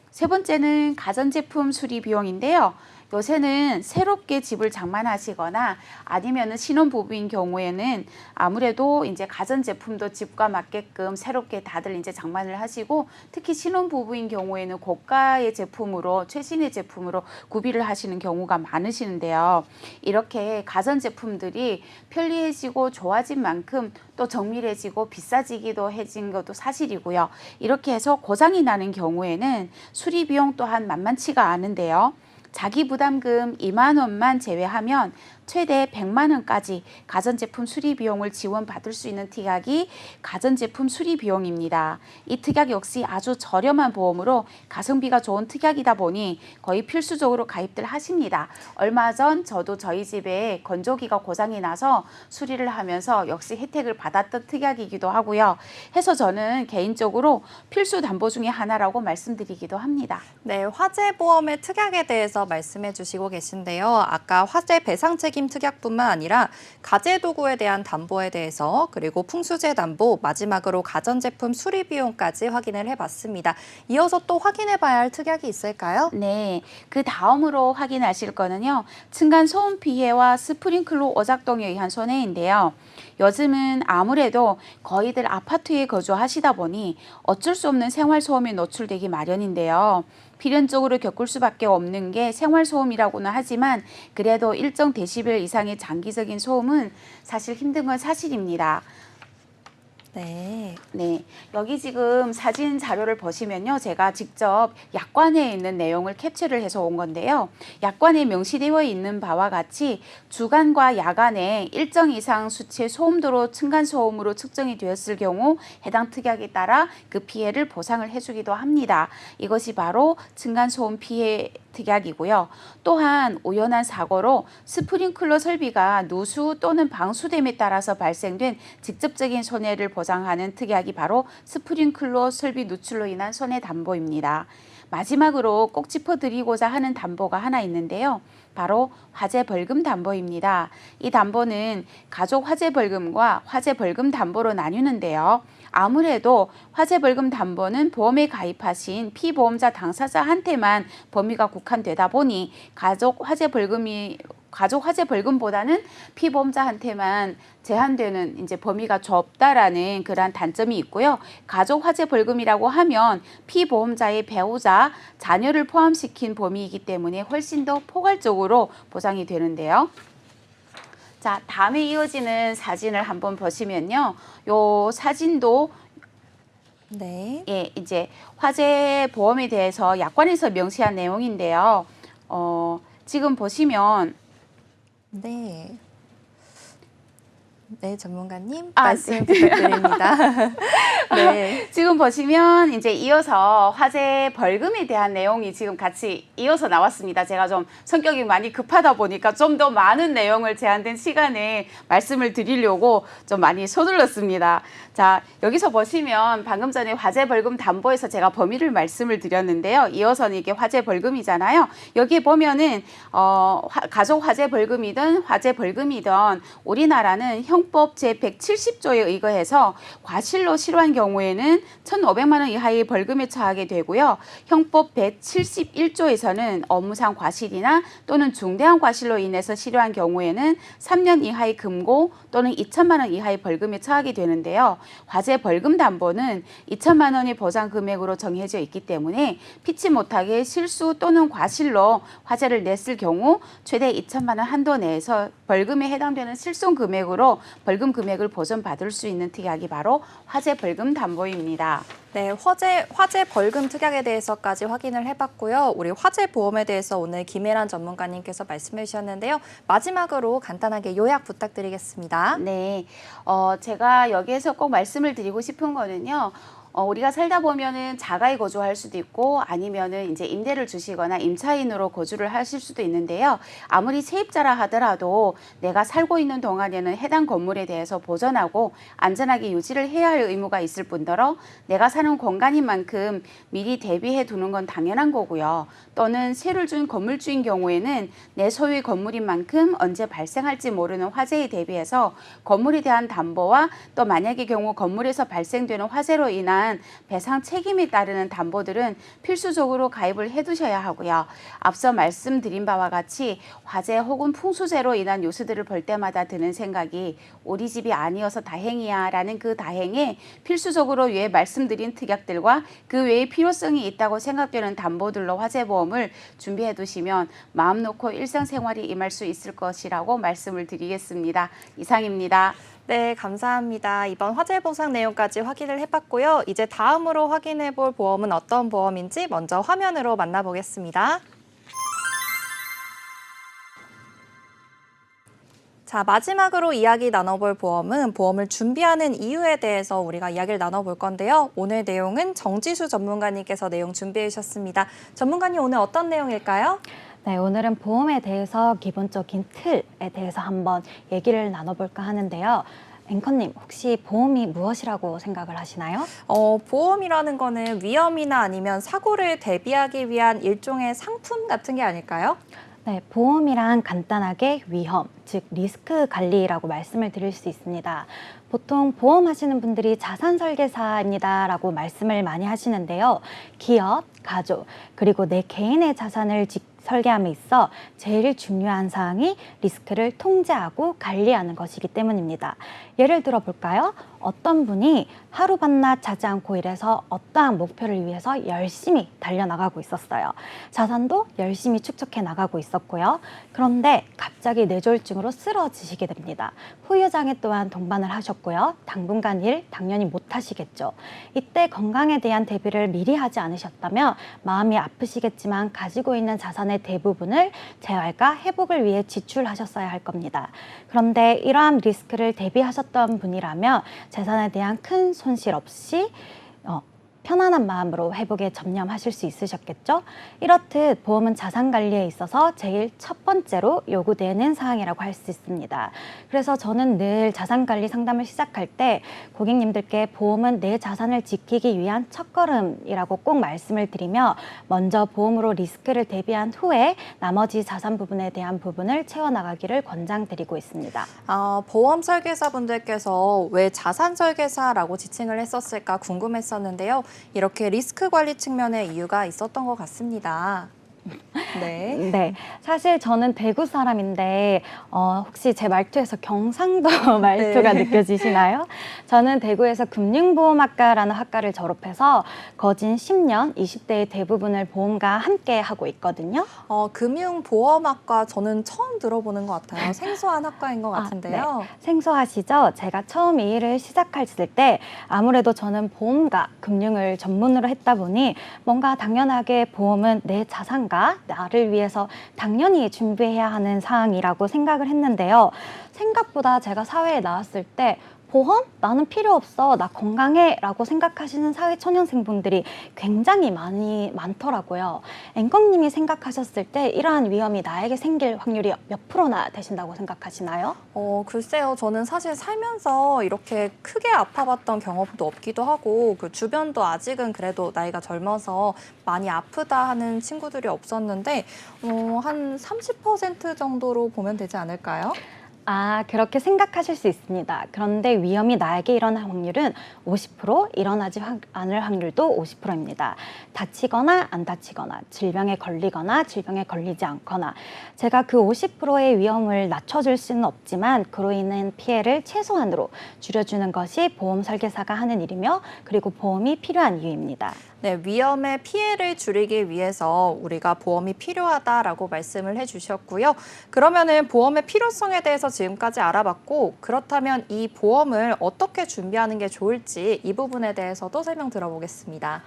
세 번째는 가전제품 수리 비용인데요. 요새는 새롭게 집을 장만하시거나 아니면은 신혼부부인 경우에는 아무래도 이제 가전제품도 집과 맞게끔 새롭게 다들 이제 장만을 하시고, 특히 신혼부부인 경우에는 고가의 제품으로, 최신의 제품으로 구비를 하시는 경우가 많으시는데요. 이렇게 가전제품들이 편리해지고 좋아진 만큼 또 정밀해지고 비싸지기도 해진 것도 사실이고요. 이렇게 해서 고장이 나는 경우에는 수리 비용 또한 만만치가 않은데요. 자기 부담금 2만 원만 제외하면 최대 100만 원까지 가전제품 수리 비용을 지원받을 수 있는 특약이 가전제품 수리 비용입니다. 이 특약 역시 아주 저렴한 보험으로 가성비가 좋은 특약이다 보니 거의 필수적으로 가입들 하십니다. 얼마 전 저도 저희 집에 건조기가 고장이 나서 수리를 하면서 역시 혜택을 받았던 특약이기도 하고요. 해서 저는 개인적으로 필수 담보 중에 하나라고 말씀드리기도 합니다. 네, 화재보험의 특약에 대해서 말씀해 주시고 계신데요. 아까 화재 배상 책임 특약뿐만 아니라 가재도구에 대한 담보에 대해서, 그리고 풍수재 담보, 마지막으로 가전제품 수리 비용까지 확인을 해봤습니다. 이어서 또 확인해봐야 할 특약이 있을까요? 네, 그 다음으로 확인하실 거는요, 층간 소음 피해와 스프링클러 오작동에 의한 손해인데요. 요즘은 아무래도 거의들 아파트에 거주하시다 보니 어쩔 수 없는 생활소음에 노출되기 마련인데요. 필연적으로 겪을 수밖에 없는 게 생활소음이라고는 하지만 그래도 일정 데시벨 이상의 장기적인 소음은 사실 힘든 건 사실입니다. 네. 네, 여기 지금 사진 자료를 보시면요, 제가 직접 약관에 있는 내용을 캡처를 해서 온 건데요. 약관에 명시되어 있는 바와 같이 주간과 야간에 일정 이상 수치의 소음도로 층간소음으로 측정이 되었을 경우 해당 특약에 따라 그 피해를 보상을 해주기도 합니다. 이것이 바로 층간소음 피해 특약이고요. 또한 우연한 사고로 스프링클러 설비가 누수 또는 방수됨에 따라서 발생된 직접적인 손해를 보상하는 특약이 바로 스프링클러 설비 누출로 인한 손해 담보입니다. 마지막으로 꼭 짚어드리고자 하는 담보가 하나 있는데요. 바로 화재 벌금 담보입니다. 이 담보는 가족 화재 벌금과 화재 벌금 담보로 나뉘는데요. 아무래도 화재 벌금 담보는 보험에 가입하신 피보험자 당사자한테만 범위가 국한되다 보니 가족 화재 벌금보다는 피보험자한테만 제한되는 이제 범위가 좁다라는 그러한 단점이 있고요. 가족 화재 벌금이라고 하면 피보험자의 배우자, 자녀를 포함시킨 범위이기 때문에 훨씬 더 포괄적으로 보상이 되는데요. 자, 다음에 이어지는 사진을 한번 보시면요. 요 사진도 네. 예, 이제 화재 보험에 대해서 약관에서 명시한 내용인데요. 지금 보시면 네. 네, 전문가님 아, 말씀 부탁드립니다. 네. 지금 보시면 이제 이어서 화재 벌금에 대한 내용이 지금 같이 이어서 나왔습니다. 제가 좀 성격이 많이 급하다 보니까 좀 더 많은 내용을 제한된 시간에 말씀을 드리려고 좀 많이 서둘렀습니다. 자, 여기서 보시면 방금 전에 화재 벌금 담보에서 제가 범위를 말씀을 드렸는데요. 이어서는 이게 화재 벌금이잖아요. 여기에 보면은 가족 화재 벌금이든 화재 벌금이든 우리나라는 형법 제170조에 의거해서 과실로 실화한 경우에는 1,500만 원 이하의 벌금에 처하게 되고요. 형법 171조에서는 업무상 과실이나 또는 중대한 과실로 인해서 실화한 경우에는 3년 이하의 금고 또는 2천만 원 이하의 벌금에 처하게 되는데요. 화재 벌금 담보는 2천만 원의 보상 금액으로 정해져 있기 때문에 피치 못하게 실수 또는 과실로 화재를 냈을 경우 최대 2천만 원 한도 내에서 벌금에 해당되는 실손 금액으로 벌금 금액을 보전받을 수 있는 특약이 바로 화재 벌금 담보입니다. 네, 화재 벌금 특약에 대해서까지 확인을 해봤고요. 우리 화재 보험에 대해서 오늘 김혜란 전문가님께서 말씀해 주셨는데요. 마지막으로 간단하게 요약 부탁드리겠습니다. 네, 제가 여기에서 꼭 말씀을 드리고 싶은 거는요. 우리가 살다 보면은 자가에 거주할 수도 있고 아니면은 이제 임대를 주시거나 임차인으로 거주를 하실 수도 있는데요. 아무리 세입자라 하더라도 내가 살고 있는 동안에는 해당 건물에 대해서 보존하고 안전하게 유지를 해야 할 의무가 있을 뿐더러 내가 사는 공간인 만큼 미리 대비해 두는 건 당연한 거고요. 또는 세를 준 건물주인 경우에는 내 소유의 건물인 만큼 언제 발생할지 모르는 화재에 대비해서 건물에 대한 담보와 또 만약의 경우 건물에서 발생되는 화재로 인한 대한 배상 책임이 따르는 담보들은 필수적으로 가입을 해두셔야 하고요. 앞서 말씀드린 바와 같이 화재 혹은 풍수재로 인한 요소들을 볼 때마다 드는 생각이 우리 집이 아니어서 다행이야 라는 그 다행에 필수적으로 위에 말씀드린 특약들과 그 외의 필요성이 있다고 생각되는 담보들로 화재보험을 준비해 두시면 마음 놓고 일상생활이 임할 수 있을 것이라고 말씀을 드리겠습니다. 이상입니다. 네, 감사합니다. 이번 화재 보상 내용까지 확인을 해봤고요. 이제 다음으로 확인해볼 보험은 어떤 보험인지 먼저 화면으로 만나보겠습니다. 자, 마지막으로 이야기 나눠볼 보험은 보험을 준비하는 이유에 대해서 우리가 이야기를 나눠볼 건데요. 오늘 내용은 정지수 전문가님께서 내용 준비해 주셨습니다. 전문가님, 오늘 어떤 내용일까요? 네, 오늘은 보험에 대해서 기본적인 틀에 대해서 한번 얘기를 나눠볼까 하는데요. 앵커님, 혹시 보험이 무엇이라고 생각을 하시나요? 보험이라는 거는 위험이나 아니면 사고를 대비하기 위한 일종의 상품 같은 게 아닐까요? 네, 보험이란 간단하게 위험, 즉 리스크 관리라고 말씀을 드릴 수 있습니다. 보통 보험하시는 분들이 자산 설계사입니다라고 말씀을 많이 하시는데요. 기업, 가족, 그리고 내 개인의 자산을 설계함에 있어 제일 중요한 사항이 리스크를 통제하고 관리하는 것이기 때문입니다. 예를 들어 볼까요? 어떤 분이 하루 밤낮 자지 않고 일해서 어떠한 목표를 위해서 열심히 달려나가고 있었어요. 자산도 열심히 축적해 나가고 있었고요. 그런데 갑자기 뇌졸중으로 쓰러지시게 됩니다. 후유장애 또한 동반을 하셨고요. 당분간 일 당연히 못 하시겠죠. 이때 건강에 대한 대비를 미리 하지 않으셨다면 마음이 아프시겠지만 가지고 있는 자산의 대부분을 재활과 회복을 위해 지출하셨어야 할 겁니다. 그런데 이러한 리스크를 대비하셨던 분이라면 재산에 대한 큰 손실 없이 편안한 마음으로 회복에 전념하실 수 있으셨겠죠? 이렇듯 보험은 자산 관리에 있어서 제일 첫 번째로 요구되는 사항이라고 할 수 있습니다. 그래서 저는 늘 자산 관리 상담을 시작할 때 고객님들께 보험은 내 자산을 지키기 위한 첫걸음이라고 꼭 말씀을 드리며 먼저 보험으로 리스크를 대비한 후에 나머지 자산 부분에 대한 부분을 채워나가기를 권장드리고 있습니다. 보험 설계사분들께서 왜 자산 설계사라고 지칭을 했었을까 궁금했었는데요. 이렇게 리스크 관리 측면의 이유가 있었던 것 같습니다. 네. 네, 사실 저는 대구 사람인데 혹시 제 말투에서 경상도 말투가 네. 느껴지시나요? 저는 대구에서 금융보험학과라는 학과를 졸업해서 거진 10년, 20대의 대부분을 보험과 함께 하고 있거든요. 금융보험학과 저는 처음 들어보는 것 같아요. 생소한 학과인 것 같은데요. 네. 생소하시죠? 제가 처음 이 일을 시작했을 때 아무래도 저는 보험과 금융을 전문으로 했다 보니 뭔가 당연하게 보험은 내 자산과 나를 위해서 당연히 준비해야 하는 사항이라고 생각을 했는데요. 생각보다 제가 사회에 나왔을 때 보험? 나는 필요 없어. 나 건강해. 라고 생각하시는 사회초년생분들이 굉장히 많더라고요. 앵커님이 생각하셨을 때 이러한 위험이 나에게 생길 확률이 몇 프로나 되신다고 생각하시나요? 글쎄요. 저는 사실 살면서 이렇게 크게 아파봤던 경험도 없기도 하고 그 주변도 아직은 그래도 나이가 젊어서 많이 아프다 하는 친구들이 없었는데 한 30% 정도로 보면 되지 않을까요? 그렇게 생각하실 수 있습니다. 그런데 위험이 나에게 일어날 확률은 50%, 일어나지 않을 확률도 50%입니다. 다치거나 안 다치거나, 질병에 걸리거나 질병에 걸리지 않거나, 제가 그 50%의 위험을 낮춰줄 수는 없지만 그로 인한 피해를 최소한으로 줄여주는 것이 보험 설계사가 하는 일이며, 그리고 보험이 필요한 이유입니다. 네, 위험의 피해를 줄이기 위해서 우리가 보험이 필요하다라고 말씀을 해주셨고요. 그러면은 보험의 필요성에 대해서 지금까지 알아봤고, 그렇다면 이 보험을 어떻게 준비하는 게 좋을지 이 부분에 대해서도 설명 들어보겠습니다.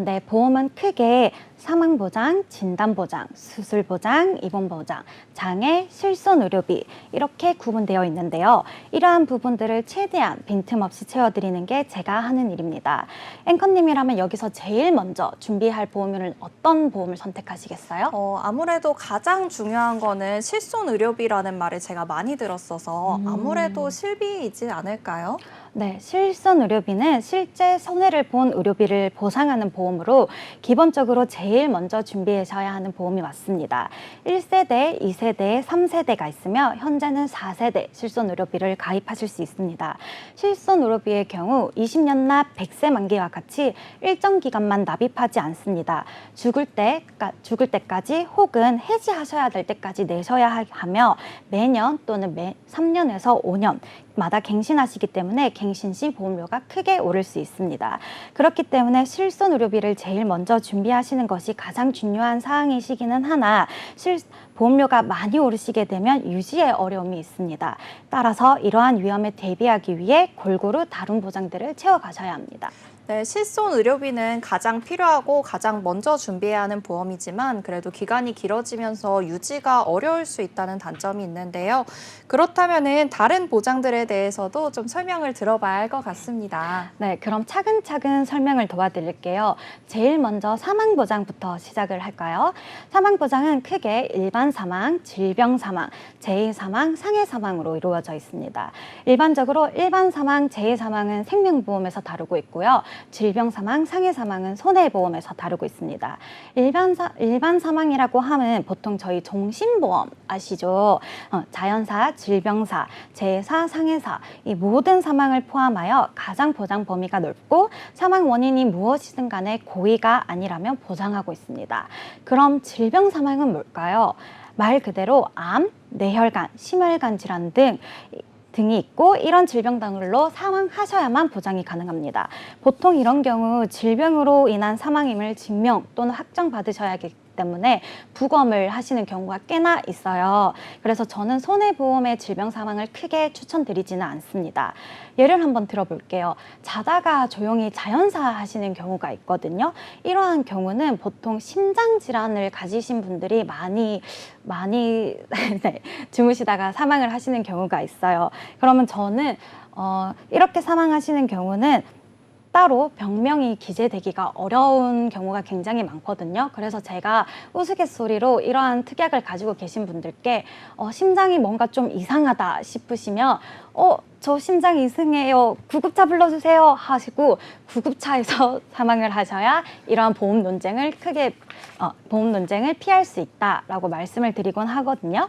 네. 보험은 크게 사망보장, 진단보장, 수술보장, 입원보장, 장애, 실손의료비 이렇게 구분되어 있는데요. 이러한 부분들을 최대한 빈틈없이 채워드리는 게 제가 하는 일입니다. 앵커님이라면 여기서 제일 먼저 준비할 보험은 어떤 보험을 선택하시겠어요? 아무래도 가장 중요한 거는 실손의료비라는 말을 제가 많이 들었어서 아무래도 실비이지 않을까요? 네, 실손의료비는 실제 손해를 본 의료비를 보상하는 준비하는 보험으로 기본적으로 제일 먼저 준비하셔야 하는 보험이 맞습니다. 1세대, 2세대, 3세대가 있으며 현재는 4세대 실손의료비를 가입하실 수 있습니다. 실손의료비의 경우 20년 납 100세 만기와 같이 일정 기간만 납입하지 않습니다. 죽을 때까지 혹은 해지하셔야 될 때까지 내셔야 하며 매년 또는 매 3년에서 5년마다 갱신하시기 때문에 갱신 시 보험료가 크게 오를 수 있습니다. 그렇기 때문에 실손의료비를 제일 먼저 준비하시는 것이 가장 중요한 사항이시기는 하나 보험료가 많이 오르시게 되면 유지에 어려움이 있습니다. 따라서 이러한 위험에 대비하기 위해 골고루 다른 보장들을 채워가셔야 합니다. 네, 실손 의료비는 가장 필요하고 가장 먼저 준비해야 하는 보험이지만 그래도 기간이 길어지면서 유지가 어려울 수 있다는 단점이 있는데요. 그렇다면은 다른 보장들에 대해서도 좀 설명을 들어봐야 할 것 같습니다. 네, 그럼 차근차근 설명을 도와드릴게요. 제일 먼저 사망보장부터 시작을 할까요? 사망보장은 크게 일반 사망, 질병 사망, 재해 사망, 상해 사망으로 이루어져 있습니다. 일반적으로 일반 사망, 재해 사망은 생명보험에서 다루고 있고요. 질병 사망, 상해 사망은 손해보험에서 다루고 있습니다. 일반 사망이라고 하면 보통 저희 종신보험 아시죠? 자연사, 질병사, 재해사, 상해사 이 모든 사망을 포함하여 가장 보장 범위가 넓고 사망 원인이 무엇이든 간에 고의가 아니라면 보장하고 있습니다. 그럼 질병 사망은 뭘까요? 말 그대로 암, 뇌혈관, 심혈관 질환 등이 있고 이런 질병들로 사망하셔야만 보장이 가능합니다. 보통 이런 경우 질병으로 인한 사망임을 증명 또는 확정받으셔야 하기 때문에 부검을 하시는 경우가 꽤나 있어요. 그래서 저는 손해보험의 질병 사망을 크게 추천드리지는 않습니다. 예를 한번 들어볼게요. 자다가 조용히 자연사 하시는 경우가 있거든요. 이러한 경우는 보통 심장 질환을 가지신 분들이 많이 네, 주무시다가 사망을 하시는 경우가 있어요. 그러면 저는 이렇게 사망하시는 경우는 따로 병명이 기재되기가 어려운 경우가 굉장히 많거든요. 그래서 제가 우스갯소리로 이러한 특약을 가지고 계신 분들께 심장이 뭔가 좀 이상하다 싶으시면 저 심장 이상해요. 구급차 불러주세요 하시고 구급차에서 사망을 하셔야 이러한 보험 논쟁을 피할 수 있다라고 말씀을 드리곤 하거든요.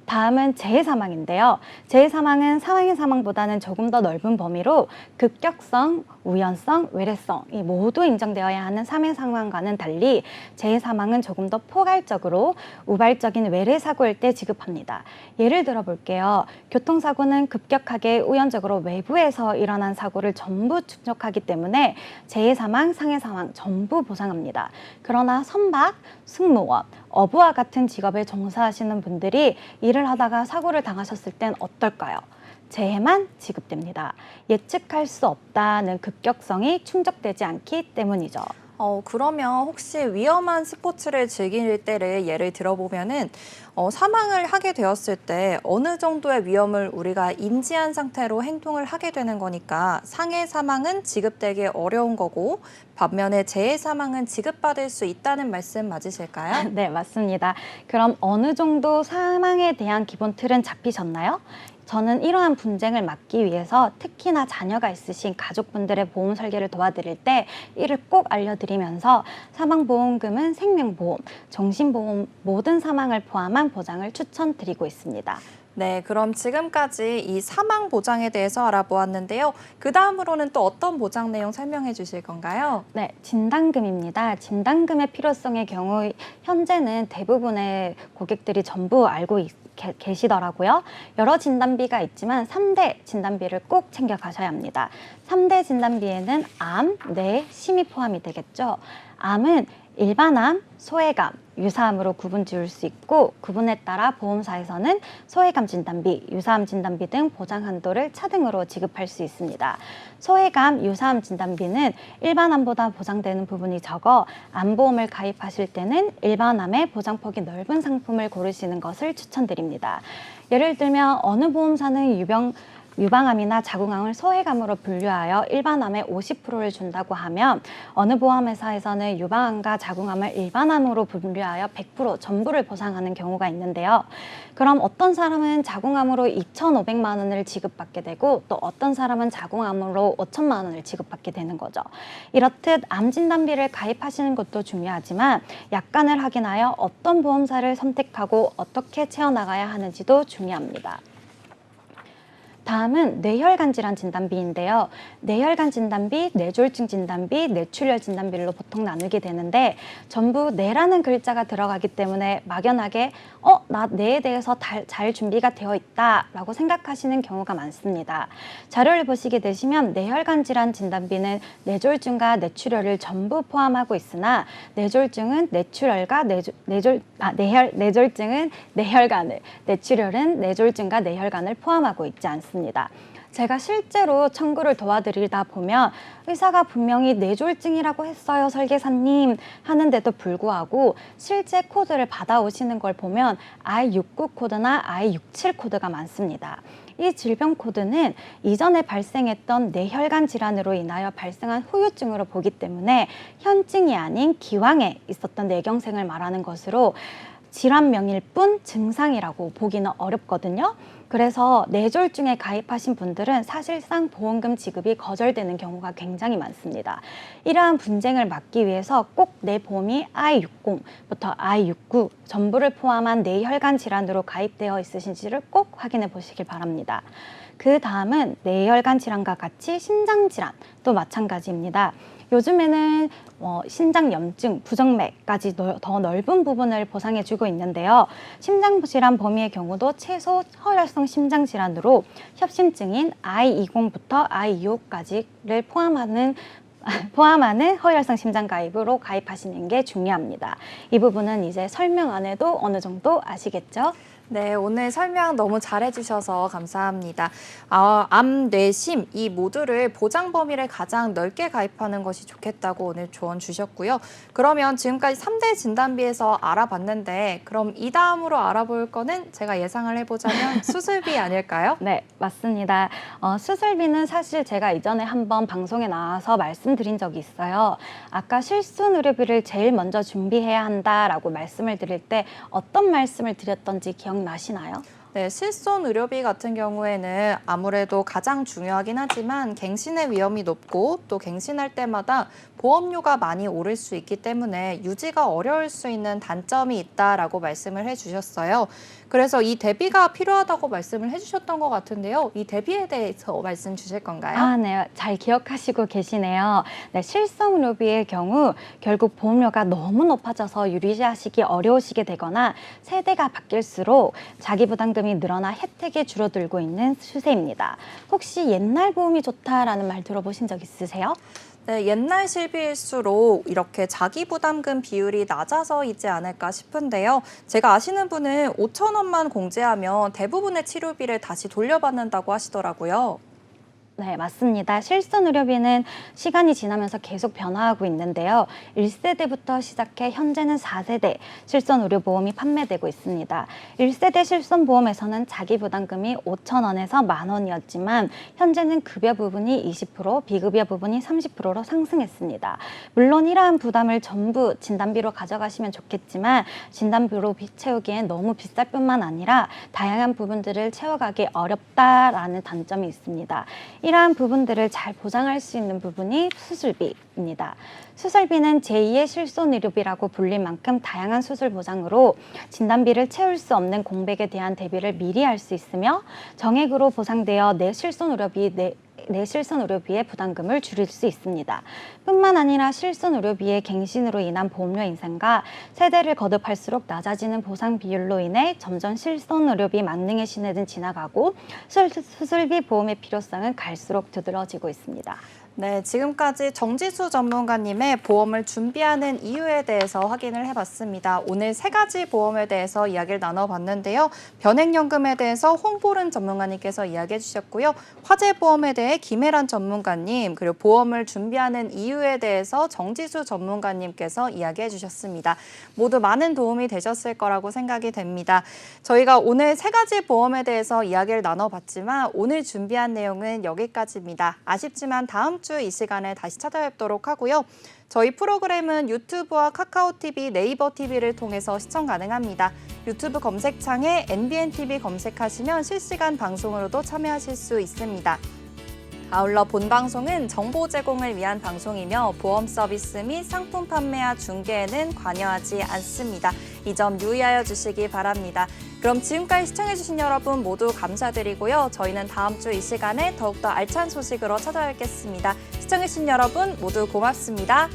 다음은 재해 사망인데요. 재해 사망은 사망의 사망보다는 조금 더 넓은 범위로 급격성, 우연성, 외래성 이 모두 인정되어야 하는 사망 상황과는 달리 재해 사망은 조금 더 포괄적으로 우발적인 외래 사고일 때 지급합니다. 예를 들어 볼게요. 교통사고는 급격하게 우연적으로 외부에서 일어난 사고를 전부 축적하기 때문에 재해 사망, 상해 사망 전부 보상합니다. 그러나 선박, 승무원, 어부와 같은 직업에 종사하시는 분들이 일을 하다가 사고를 당하셨을 땐 어떨까요? 재해만 지급됩니다. 예측할 수 없다는 급격성이 충족되지 않기 때문이죠. 그러면 혹시 위험한 스포츠를 즐길 때를 예를 들어보면은 사망을 하게 되었을 때 어느 정도의 위험을 우리가 인지한 상태로 행동을 하게 되는 거니까 상해 사망은 지급되기 어려운 거고 반면에 재해 사망은 지급받을 수 있다는 말씀 맞으실까요? 네, 맞습니다. 그럼 어느 정도 사망에 대한 기본 틀은 잡히셨나요? 저는 이러한 분쟁을 막기 위해서 특히나 자녀가 있으신 가족분들의 보험 설계를 도와드릴 때 이를 꼭 알려드리면서 사망보험금은 생명보험, 정신보험 모든 사망을 포함한 보장을 추천드리고 있습니다. 네, 그럼 지금까지 이 사망 보장에 대해서 알아보았는데요. 그 다음으로는 또 어떤 보장 내용 설명해 주실 건가요? 네, 진단금입니다. 진단금의 필요성의 경우 현재는 대부분의 고객들이 전부 알고 계시더라고요. 여러 진단비가 있지만 3대 진단비를 꼭 챙겨 가셔야 합니다. 3대 진단비에는 암, 뇌, 심이 포함이 되겠죠. 암은 일반암, 소외감, 유사암으로 구분 지을 수 있고 구분에 따라 보험사에서는 소외감 진단비, 유사암 진단비 등 보장 한도를 차등으로 지급할 수 있습니다. 소외감, 유사암 진단비는 일반암보다 보장되는 부분이 적어 암보험을 가입하실 때는 일반암의 보장폭이 넓은 상품을 고르시는 것을 추천드립니다. 예를 들면 어느 보험사는 유방암이나 자궁암을 소외감으로 분류하여 일반암의 50%를 준다고 하면 어느 보험회사에서는 유방암과 자궁암을 일반암으로 분류하여 100% 전부를 보상하는 경우가 있는데요. 그럼 어떤 사람은 자궁암으로 2,500만 원을 지급받게 되고 또 어떤 사람은 자궁암으로 5천만 원을 지급받게 되는 거죠. 이렇듯 암 진단비를 가입하시는 것도 중요하지만 약관을 확인하여 어떤 보험사를 선택하고 어떻게 채워나가야 하는지도 중요합니다. 다음은 뇌혈관 질환 진단비인데요. 뇌혈관 진단비, 뇌졸중 진단비, 뇌출혈 진단비로 보통 나누게 되는데 전부 뇌라는 글자가 들어가기 때문에 막연하게 나 뇌에 대해서 잘 준비가 되어 있다라고 생각하시는 경우가 많습니다. 자료를 보시게 되시면 뇌혈관 질환 진단비는 뇌졸중과 뇌출혈을 전부 포함하고 있으나 뇌졸중은 뇌출혈과 뇌졸중은 뇌혈관을, 뇌출혈은 뇌졸중과 뇌혈관을 포함하고 있지 않습니다. 제가 실제로 청구를 도와드리다 보면 의사가 분명히 뇌졸중이라고 했어요, 설계사님 하는데도 불구하고 실제 코드를 받아오시는 걸 보면 I69 코드나 I67 코드가 많습니다. 이 질병 코드는 이전에 발생했던 뇌혈관 질환으로 인하여 발생한 후유증으로 보기 때문에 현증이 아닌 기왕에 있었던 뇌경색을 말하는 것으로 질환명일 뿐 증상이라고 보기는 어렵거든요. 그래서 뇌졸중에 가입하신 분들은 사실상 보험금 지급이 거절되는 경우가 굉장히 많습니다. 이러한 분쟁을 막기 위해서 꼭 내 보험이 I60부터 I69 전부를 포함한 뇌혈관 질환으로 가입되어 있으신지를 꼭 확인해 보시길 바랍니다. 그 다음은 뇌혈관 질환과 같이 심장 질환도 마찬가지입니다. 요즘에는 신장염증, 부정맥까지 더 넓은 부분을 보상해주고 있는데요. 심장질환 범위의 경우도 최소 허혈성 심장질환으로 협심증인 I20부터 I25까지를 포함하는 허혈성 심장 가입으로 가입하시는 게 중요합니다. 이 부분은 이제 설명 안 해도 어느 정도 아시겠죠? 네, 오늘 설명 너무 잘해주셔서 감사합니다. 암, 뇌, 심 이 모두를 보장 범위를 가장 넓게 가입하는 것이 좋겠다고 오늘 조언 주셨고요. 그러면 지금까지 3대 진단비에서 알아봤는데 그럼 이 다음으로 알아볼 거는 제가 예상을 해보자면 수술비 아닐까요? 네, 맞습니다. 수술비는 사실 제가 이전에 한번 방송에 나와서 말씀드린 적이 있어요. 아까 실손의료비를 제일 먼저 준비해야 한다라고 말씀을 드릴 때 어떤 말씀을 드렸던지 기억나시나요? 네, 실손 의료비 같은 경우에는 아무래도 가장 중요하긴 하지만 갱신의 위험이 높고 또 갱신할 때마다 보험료가 많이 오를 수 있기 때문에 유지가 어려울 수 있는 단점이 있다라고 말씀을 해주셨어요. 그래서 이 대비가 필요하다고 말씀을 해주셨던 것 같은데요. 이 대비에 대해서 말씀 주실 건가요? 네, 잘 기억하시고 계시네요. 네, 실손의료비의 경우 결국 보험료가 너무 높아져서 유지하시기 어려우시게 되거나 세대가 바뀔수록 자기 부담금이 늘어나 혜택이 줄어들고 있는 추세입니다. 혹시 옛날 보험이 좋다라는 말 들어보신 적 있으세요? 네, 옛날 실비일수록 이렇게 자기 부담금 비율이 낮아서이지 않을까 싶은데요. 제가 아시는 분은 5천 원만 공제하면 대부분의 치료비를 다시 돌려받는다고 하시더라고요. 네, 맞습니다. 실손의료비는 시간이 지나면서 계속 변화하고 있는데요. 1세대부터 시작해 현재는 4세대 실손의료보험이 판매되고 있습니다. 1세대 실손보험에서는 자기 부담금이 5천 원에서 10,000원이었지만 현재는 급여 부분이 20%, 비급여 부분이 30%로 상승했습니다. 물론 이러한 부담을 전부 진단비로 가져가시면 좋겠지만 진단비로 채우기엔 너무 비쌀 뿐만 아니라 다양한 부분들을 채워가기 어렵다라는 단점이 있습니다. 이러한 부분들을 잘 보장할 수 있는 부분이 수술비입니다. 수술비는 제2의 실손의료비라고 불릴 만큼 다양한 수술 보장으로 진단비를 채울 수 없는 공백에 대한 대비를 미리 할 수 있으며 정액으로 보상되어 내 실손의료비의 부담금을 줄일 수 있습니다. 뿐만 아니라 실손의료비의 갱신으로 인한 보험료 인상과 세대를 거듭할수록 낮아지는 보상 비율로 인해 점점 실손의료비 만능의 시대는 지나가고 수술비 보험의 필요성은 갈수록 두드러지고 있습니다. 네, 지금까지 정지수 전문가님의 보험을 준비하는 이유에 대해서 확인을 해봤습니다. 오늘 3가지 보험에 대해서 이야기를 나눠봤는데요. 변액연금에 대해서 홍보른 전문가님께서 이야기해 주셨고요. 화재보험에 대해 김혜란 전문가님, 그리고 보험을 준비하는 이유에 대해서 정지수 전문가님께서 이야기해 주셨습니다. 모두 많은 도움이 되셨을 거라고 생각이 됩니다. 저희가 오늘 3가지 보험에 대해서 이야기를 나눠봤지만 오늘 준비한 내용은 여기까지입니다. 아쉽지만 다음 주 이 시간에 다시 찾아뵙도록 하고요. 저희 프로그램은 유튜브와 카카오TV, 네이버TV를 통해서 시청 가능합니다. 유튜브 검색창에 NBNTV 검색하시면 실시간 방송으로도 참여하실 수 있습니다. 아울러 본 방송은 정보 제공을 위한 방송이며 보험 서비스 및 상품 판매와 중개에는 관여하지 않습니다. 이 점 유의하여 주시기 바랍니다. 그럼 지금까지 시청해주신 여러분 모두 감사드리고요. 저희는 다음 주 이 시간에 더욱더 알찬 소식으로 찾아뵙겠습니다. 시청해주신 여러분 모두 고맙습니다.